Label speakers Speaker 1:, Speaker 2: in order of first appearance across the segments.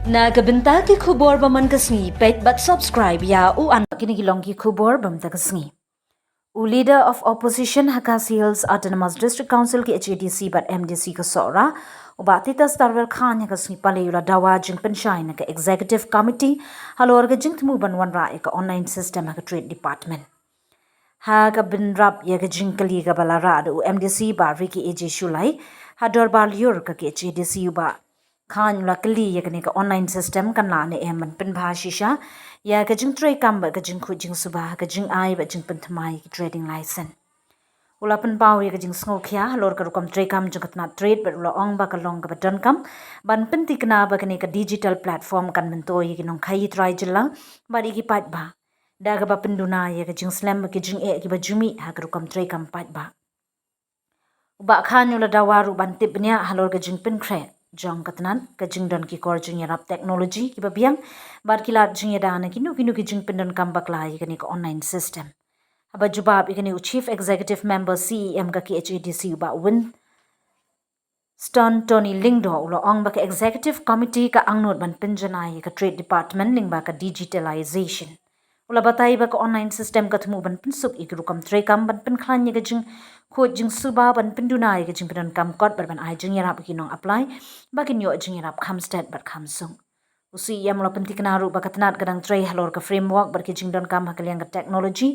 Speaker 1: Nagabenta ki khubor baman kasngi pet but subscribe ya u an kini gilong ki khubor bamta kasngi. U leader of opposition Hakasi Hills Autonomous District Council ki HADC but MDC ka sora u batita Starwell Khan ya kasngi palayula dawa jing penshai na ka executive committee halor ga jing tmu ban wan ra ka online system ka trade department. Ha ka bin rap ya ka jing kali ka balara u MDC ba Ricky AJ Shulai hador bal yur ka ki HADC ba Khan luckily ya ka online system kan la ne eman pin bha shisha ya ka jing trade kam ba ka jing khu jing subah ka jing ai ba jing pentmai ki trading license ula pen pau ya ka jing sngo khya lor ka kam trade kam jing na trade ba ula ong ba ka long ka don kam ban pen tikna ba ka digital platform kan men to yi nong khai try jilla ba ri ki pat ba da ga ba penduna ya ka jing slam ki jing e ki ba jumi ha ka kam trade kam pat ba uba khan ula dawaru ban tip nya halor ka jing pen khre jong katnan ka jingdon ki kor jing yarap technology ki babiang bar kilat jing yadana ki nu ki jing pendon kam bakla ikani ka online system aba jubab ikani chief executive member CEM ka ki HADC ba win Stone Tony Lingdo ulo ong ba ka executive committee ka angnot ban pinjanai ka trade department ling ba ka digitalization ula batai ba ka online system ka thmu ban pinsuk ikru kam trade kam ban pin khlan ka jing khot jing suba ban pendunai ka jing pendon kam kot ban ai jing yarap ki nong apply ba kin yo jing yarap kham state bar kham sung usi yam lo pentik naru ba katnat kadang tray halor ka framework bar ki jing don kam hakaliang ka technology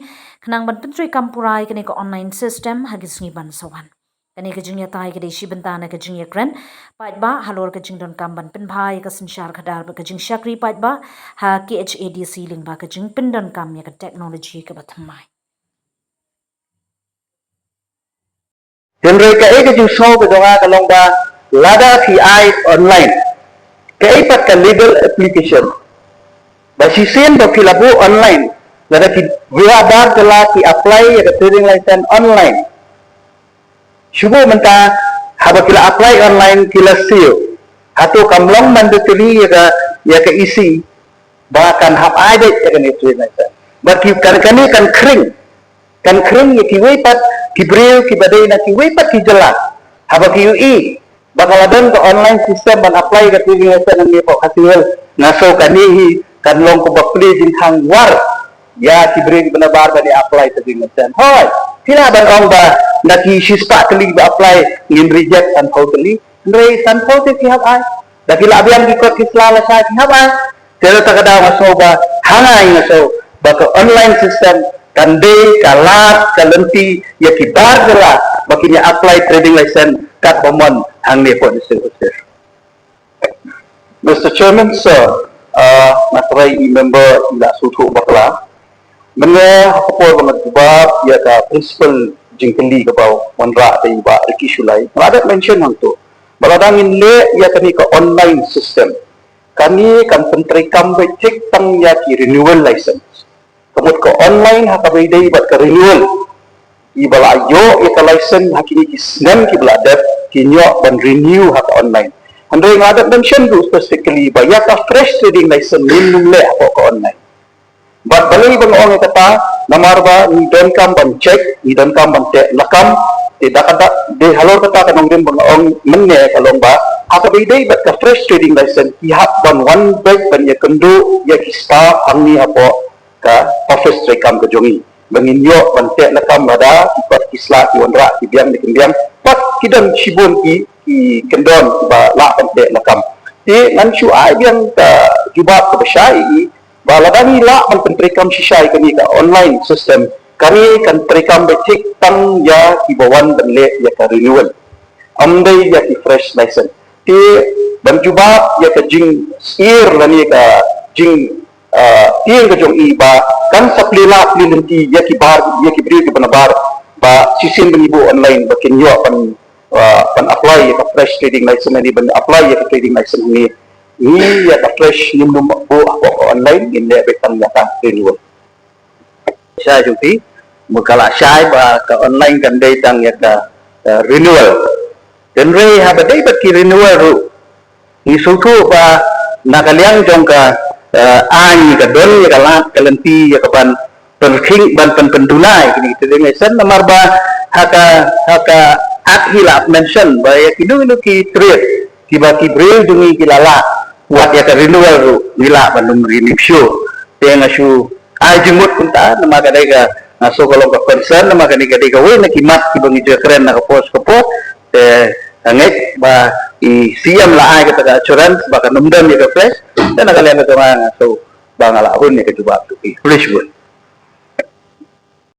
Speaker 1: khnang ban pentri kam purai ka ka online system hagis ngi ban sawan kani ka jing ya tai ka deshi bentana ka jing ya kran pat ba halor ka jing don kam ban pen bhai ka sinshar khadar ba ka jing shakri pat ba ha ki HADC ling ba ka jing pendon kam ya ka technology ka bathamai
Speaker 2: Henry ka eka jing show ka donga ka long ba lada fi ai online ka ipat ka legal application ba si sen ba fi labo online lada ki via dar kala ki apply ya ka trading license online shubo menta haba kila apply online kila seal hatu kamlong mandatory ya ka isi bahkan hab ada ya ka trading license ba ki kan kring ya ki wepat ki bril ki badai na ki wepat ki jelas haba ki UI bakal ada ke online system ban apply ka trading license ni po hasil naso kanihi kan long ko bakli jin hang war ya ki bril benar bani apply trading license hoy sila ban ong ba na ki shispa kali ba apply ngin reject and totally rei san totally ki hab ai da ki labian ki kot ki slala sa ki hab ai tero takada maso ba hangai ngaso ba ka online system kande kalat kalenti ya ki bar gela bakinya apply trading license kat pomon hang ne po disir. Mr. Chairman, sir, matrai member ila sutu bakla mene hapo magubab ya ka principal jingkeli ka baw wanra tay ba Ricky Shulai ada mention hang to baladangin le ya kami ka online system kami kan pentri kam cek tang ya ki renewal license kamut ka online ha ka bayday bat ka renewal ibala yo ya ka license hakini ki snem ki bladat ki nyo ban renew ha ka online andai ngada mention do specifically ba ya ka fresh trading license minum le ha ka online but balai bang ong kata namar ba ni don kam ban check ni don kam ban te lakam tidak kata de halor kata kanong rim bang ong menne kalong ba aka bidai bat ka fresh trading license ihap ban one bag ban ya kendo ya kista angni apo ka office trade kam ka jongi bangin yo ban te lakam bada ipat kisla ki wandra ki biang di kendiam pat kidam shibun ki kendon ba la ban te lakam ti nan shu ai biang ka jubab ka basyai baladani la man pentrikam shisai kami ka online system kami kan trikam becik tang ya ki bawan benle ya ka renewal amdai ya ki fresh license ti dan juba ya ka jing ir lani ka jing tiang ka jong iba kan saplila plinti ya ki bar ya ki bri ki banabar ba sisin bengibu online bakin yo pan apply ya ka fresh trading license ni ban apply ya ka trading license ni ya ka fresh ni mo ako online in le betang ya ka renewal saya juti mukala sai ba ka online kan dai tang ya ka renewal dan re ha ba dai ba ki renewal ru ni sutu ba nakaliang jong ka ai ka don ya ka lat kalenti ya ka ban penking ban pendulai kini kita dengar sen namar ba haka at hilap mention ba ya kinu ki trade tiba-tiba dungi kilala buat ya renewal ru nila bandung renew dia ngasu jemut kunta nama kadai ka ngaso kalau ka concern nama kadai ka we nakimat ibang keren na kapos angit ba siam la ay kata assurance ba kanumdam ni ka fresh dan nakalian ka ngaso ba ngalahon ni ka coba tu fresh